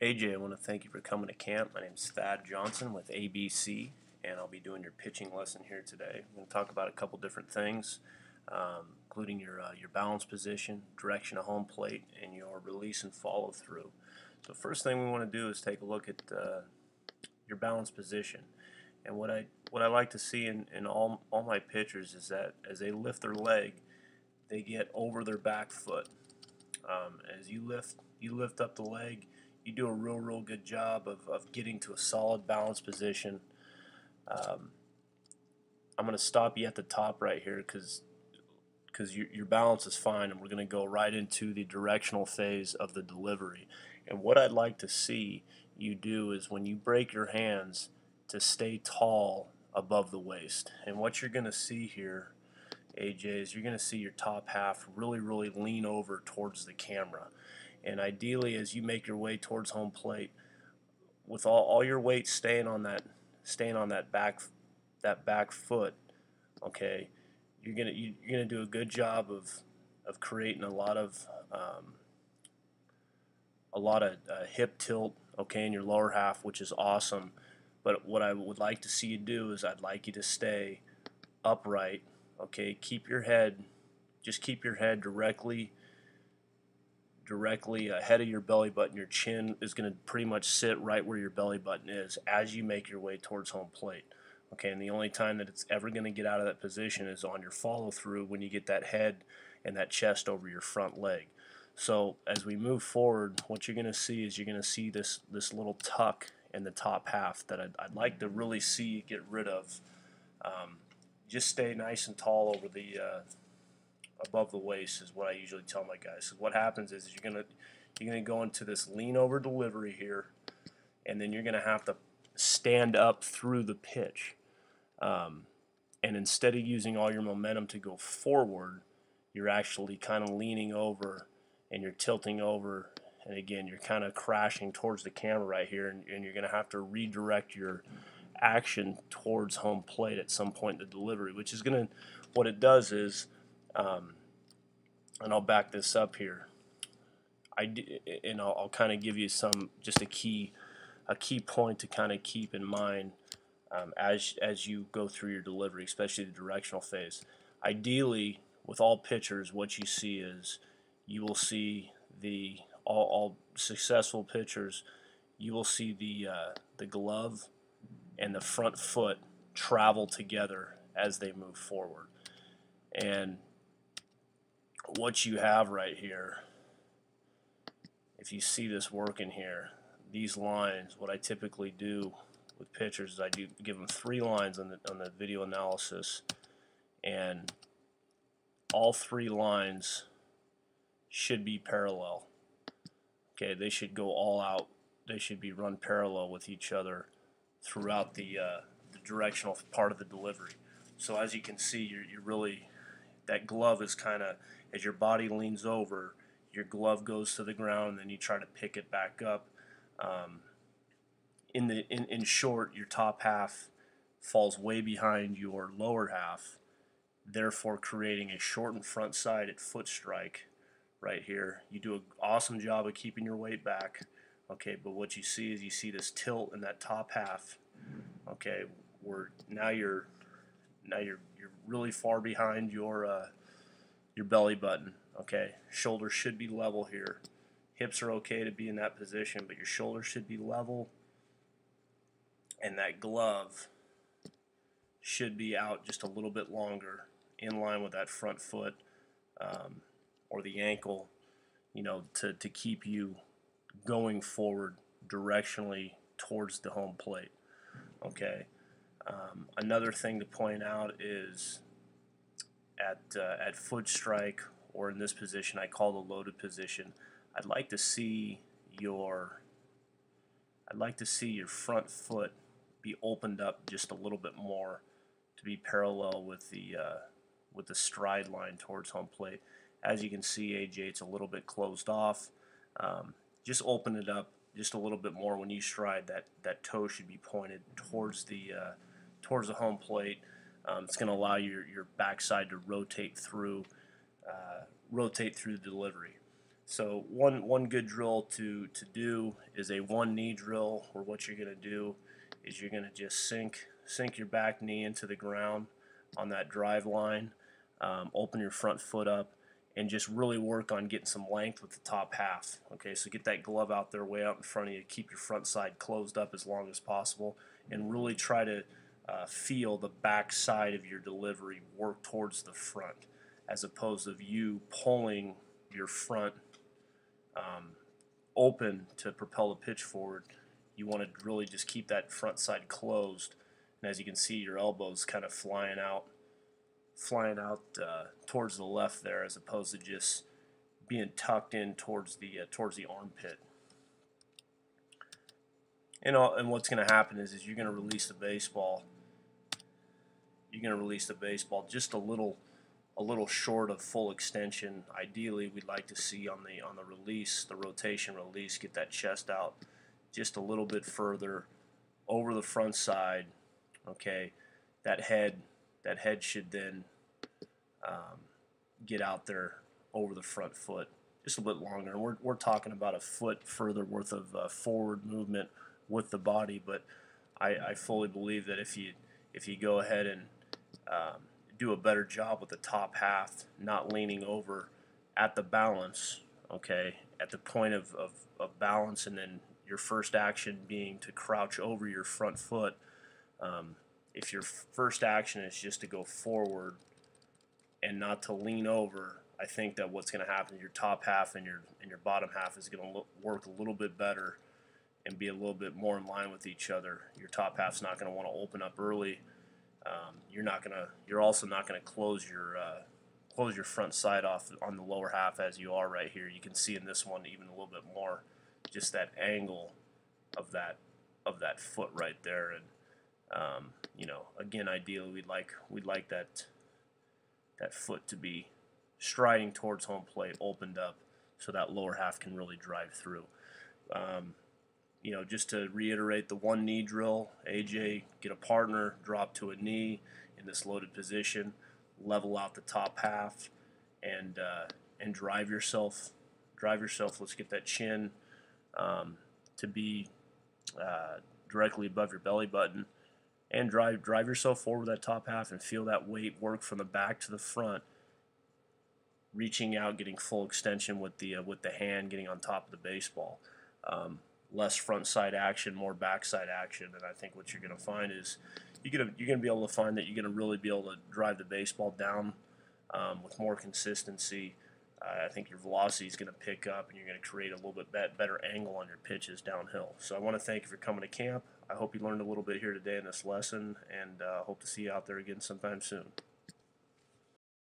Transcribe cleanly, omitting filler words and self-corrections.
AJ, I want to thank you for coming to camp. My name is Thad Johnson with ABC, and I'll be doing your pitching lesson here today. I'm going to talk about a couple different things, including your balance position, direction of home plate, and your release and follow through. So first thing we want to do is take a look at your balance position. And what I like to see in all my pitchers is that as they lift their leg, they get over their back foot. As you lift up the leg, you do a real good job of getting to a solid balance position. I'm going to stop you at the top right here because your balance is fine, and we're going to go right into the directional phase of the delivery. And what I'd like to see you do is when you break your hands to stay tall above the waist. And what you're going to see here, AJ, is you're going to see your top half really lean over towards the camera. And ideally, as you make your way towards home plate, with all your weight staying on that back foot, okay, you're gonna do a good job of creating a lot of hip tilt, okay, in your lower half, which is awesome. But what I would like to see you do is I'd like you to stay upright, okay. Keep your head directly ahead of your belly button. Your chin is going to pretty much sit right where your belly button is as you make your way towards home plate. Okay, and the only time that it's ever going to get out of that position is on your follow through when you get that head and that chest over your front leg. So as we move forward, what you're going to see is you're going to see this little tuck in the top half that I'd like to really see you get rid of. Just stay nice and tall over the above the waist is what I usually tell my guys. So what happens is you're gonna go into this lean over delivery here, and then you're gonna have to stand up through the pitch. And instead of using all your momentum to go forward, you're actually kind of leaning over and you're tilting over, and again you're kind of crashing towards the camera right here, and you're gonna have to redirect your action towards home plate at some point in the delivery, which is gonna, what it does is, and I'll back this up here. I'll kind of give you just a key point to kind of keep in mind as you go through your delivery, especially the directional phase. Ideally, with all pitchers, what you see is you will see all successful pitchers. You will see the glove and the front foot travel together as they move forward. And what you have right here, if you see this working here, these lines, what I typically do with pitchers is I do give them 3 lines on the video analysis, and all 3 lines should be parallel. Okay, they should go all out. They should be run parallel with each other throughout the directional part of the delivery. So as you can see, you're really, that glove is kind of, as your body leans over, your glove goes to the ground, and then you try to pick it back up. In short, your top half falls way behind your lower half, therefore creating a shortened front side at foot strike right here. You do an awesome job of keeping your weight back, okay, but what you see is you see this tilt in that top half, okay, where now you're really far behind your belly button, okay. Shoulders should be level here. Hips are okay to be in that position, but your shoulders should be level, and that glove should be out just a little bit longer, in line with that front foot or the ankle, to keep you going forward directionally towards the home plate. Okay. Another thing to point out is at foot strike, or in this position I call the loaded position, I'd like to see your front foot be opened up just a little bit more to be parallel with the stride line towards home plate. As you can see, AJ, it's a little bit closed off. Just open it up just a little bit more when you stride. That toe should be pointed towards the home plate. It's going to allow your backside to rotate through the delivery. So one good drill to do is a one knee drill, where what you're going to do is you're going to just sink your back knee into the ground on that drive line, open your front foot up, and just really work on getting some length with the top half. Okay, so get that glove out there way out in front of you. Keep your front side closed up as long as possible, and really try to feel the back side of your delivery work towards the front, as opposed to you pulling your front open to propel the pitch forward. You want to really just keep that front side closed, and as you can see, your elbows kind of flying out towards the left there, as opposed to just being tucked in towards the armpit. And what's going to happen is you're going to release the baseball. You're going to release the baseball just a little short of full extension. Ideally, we'd like to see on the release, the rotation release, get that chest out just a little bit further over the front side. Okay, that head should then get out there over the front foot just a bit longer. And we're talking about a foot further worth of forward movement with the body, but I fully believe that if you go ahead and do a better job with the top half, not leaning over at the balance, okay, at the point of balance, and then your first action being to crouch over your front foot. If your first action is just to go forward and not to lean over, I think that what's going to happen is your top half and your bottom half is going to work a little bit better and be a little bit more in line with each other. Your top half's not going to want to open up early. You're also not going to close your front side off on the lower half as you are right here. You can see in this one even a little bit more, just that angle of that foot right there. And again, ideally we'd like that foot to be striding towards home plate, opened up, so that lower half can really drive through. Just to reiterate the one knee drill, AJ, get a partner, drop to a knee in this loaded position, level out the top half, and drive yourself. Let's get that chin to be directly above your belly button, and drive yourself forward that top half, and feel that weight work from the back to the front, reaching out, getting full extension with the hand, getting on top of the baseball. Less front side action, more back side action, and I think what you're going to find is you're going to be able to find that you're going to really be able to drive the baseball down with more consistency. I think your velocity is going to pick up, and you're going to create a little bit better angle on your pitches downhill. So I want to thank you for coming to camp. I hope you learned a little bit here today in this lesson, and hope to see you out there again sometime soon.